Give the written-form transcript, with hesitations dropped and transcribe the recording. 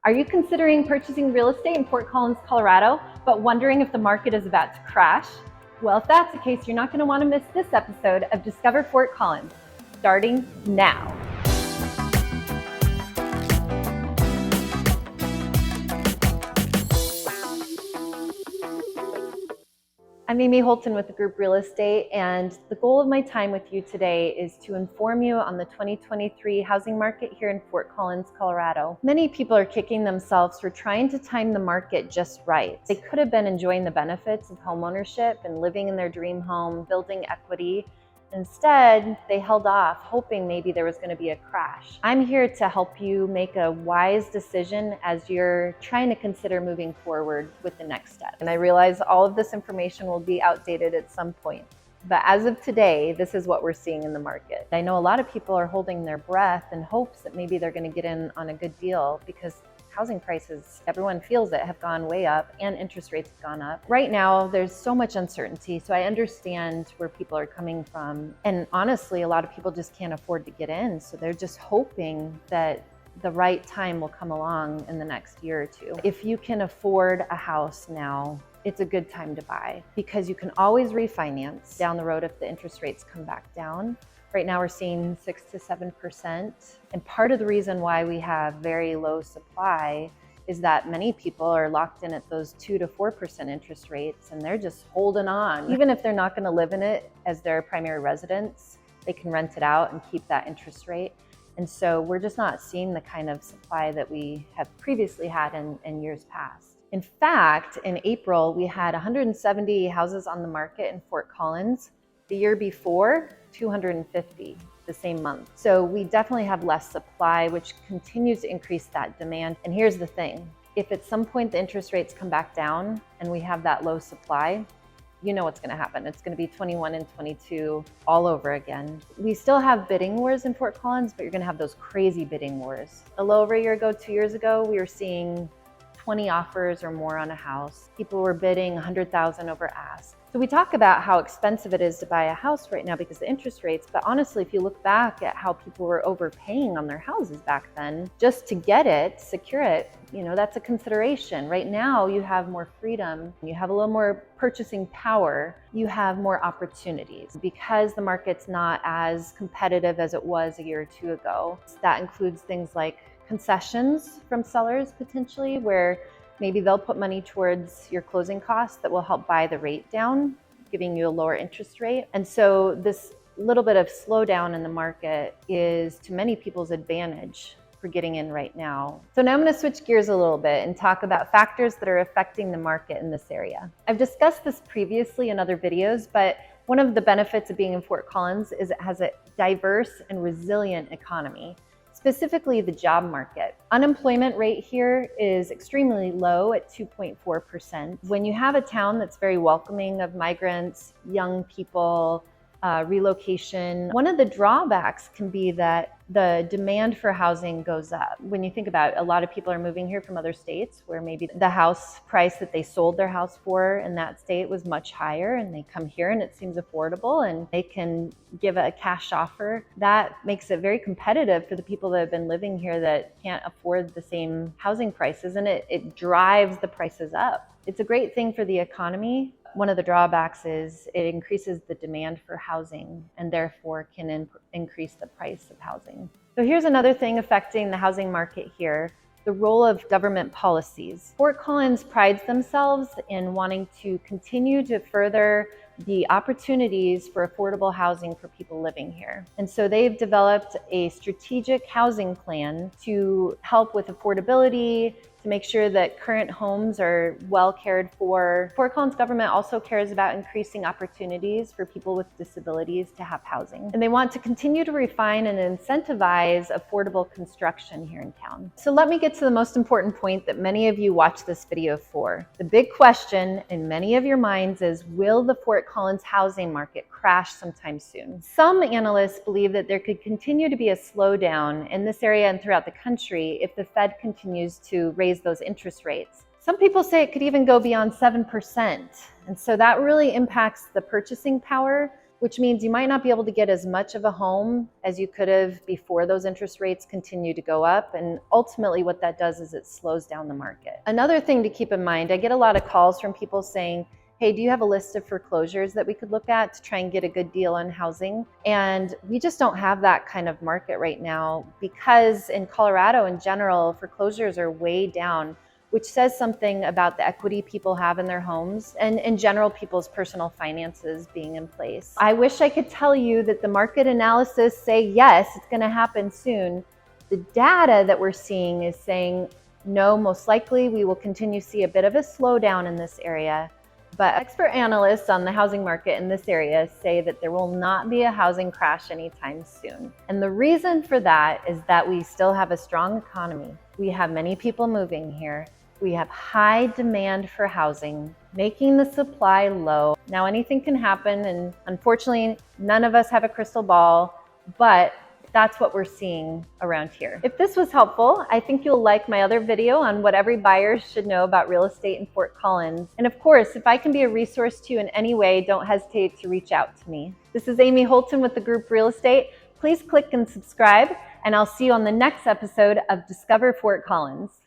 Are you considering purchasing real estate in Fort Collins, Colorado, but wondering if the market is about to crash? Well, if that's the case, you're not going to want to miss this episode of Discover Fort Collins, starting now. I'm Amy Holton with the Group Real Estate, and the goal of my time with you today is to inform you on the 2023 housing market here in Fort Collins, Colorado. Many people are kicking themselves for trying to time the market just right. They could have been enjoying the benefits of homeownership and living in their dream home, building equity. Instead, they held off, hoping maybe there was going to be a crash. I'm here to help you make a wise decision as you're trying to consider moving forward with the next step. And I realize all of this information will be outdated at some point. But as of today, this is what we're seeing in the market. I know a lot of people are holding their breath in hopes that maybe they're going to get in on a good deal because housing prices, everyone feels it, have gone way up and interest rates have gone up. Right now, there's so much uncertainty, so I understand where people are coming from. And honestly, a lot of people just can't afford to get in, so they're just hoping that the right time will come along in the next year or two. If you can afford a house now, it's a good time to buy because you can always refinance down the road if the interest rates come back down. Right now we're seeing 6 to 7%. And part of the reason why we have very low supply is that many people are locked in at those 2 to 4% interest rates and they're just holding on. Even if they're not going to live in it as their primary residence, they can rent it out and keep that interest rate. And so we're just not seeing the kind of supply that we have previously had in years past. In fact, in April, we had 170 houses on the market in Fort Collins. The year before, 250 the same month. So we definitely have less supply, which continues to increase that demand. And here's the thing, if at some point the interest rates come back down and we have that low supply, you know what's going to happen. It's going to be 21 and 22 all over again. We still have bidding wars in Fort Collins, but you're going to have those crazy bidding wars. A little over a year ago, 2 years ago, we were seeing 20 offers or more on a house. People were bidding $100,000 over ask. So we talk about how expensive it is to buy a house right now because of the interest rates, but honestly, if you look back at how people were overpaying on their houses back then, just to get it, secure it, that's a consideration. Right now, you have more freedom, you have a little more purchasing power, you have more opportunities because the market's not as competitive as it was a year or two ago. That includes things like concessions from sellers potentially, where maybe they'll put money towards your closing costs that will help buy the rate down, giving you a lower interest rate. And so this little bit of slowdown in the market is to many people's advantage for getting in right now. So now I'm going to switch gears a little bit and talk about factors that are affecting the market in this area. I've discussed this previously in other videos, but one of the benefits of being in Fort Collins is it has a diverse and resilient economy. Specifically the job market. Unemployment rate here is extremely low at 2.4%. When you have a town that's very welcoming of migrants, young people, relocation, one of the drawbacks can be that the demand for housing goes up. When you think about it, a lot of people are moving here from other states where maybe the house price that they sold their house for in that state was much higher, and they come here and it seems affordable and they can give a cash offer. That makes it very competitive for the people that have been living here that can't afford the same housing prices, and it drives the prices up. It's a great thing for the economy. One of the drawbacks is it increases the demand for housing and therefore can increase the price of housing. So here's another thing affecting the housing market here, the role of government policies. Fort Collins prides themselves in wanting to continue to further the opportunities for affordable housing for people living here. And so they've developed a strategic housing plan to help with affordability, to make sure that current homes are well cared for. Fort Collins government also cares about increasing opportunities for people with disabilities to have housing. And they want to continue to refine and incentivize affordable construction here in town. So let me get to the most important point that many of you watch this video for. The big question in many of your minds is, will the Fort Collins housing market crash sometime soon? Some analysts believe that there could continue to be a slowdown in this area and throughout the country if the Fed continues to raise those interest rates. Some people say it could even go beyond 7%. And so that really impacts the purchasing power which means you might not be able to get as much of a home as you could have before those interest rates continue to go up. And ultimately what that does is it slows down the market. Another thing to keep in mind, I get a lot of calls from people saying, hey, do you have a list of foreclosures that we could look at to try and get a good deal on housing? And we just don't have that kind of market right now because in Colorado in general, foreclosures are way down, which says something about the equity people have in their homes and in general people's personal finances being in place. I wish I could tell you that the market analysis say, yes, it's gonna happen soon. The data that we're seeing is saying, no, most likely we will continue to see a bit of a slowdown in this area. But expert analysts on the housing market in this area say that there will not be a housing crash anytime soon. And the reason for that is that we still have a strong economy. We have many people moving here. We have high demand for housing, making the supply low. Now anything can happen, and unfortunately, none of us have a crystal ball, but that's what we're seeing around here. If this was helpful, I think you'll like my other video on what every buyer should know about real estate in Fort Collins. And of course, if I can be a resource to you in any way, don't hesitate to reach out to me. This is Amy Holton with the Group Real Estate. Please click and subscribe, and I'll see you on the next episode of Discover Fort Collins.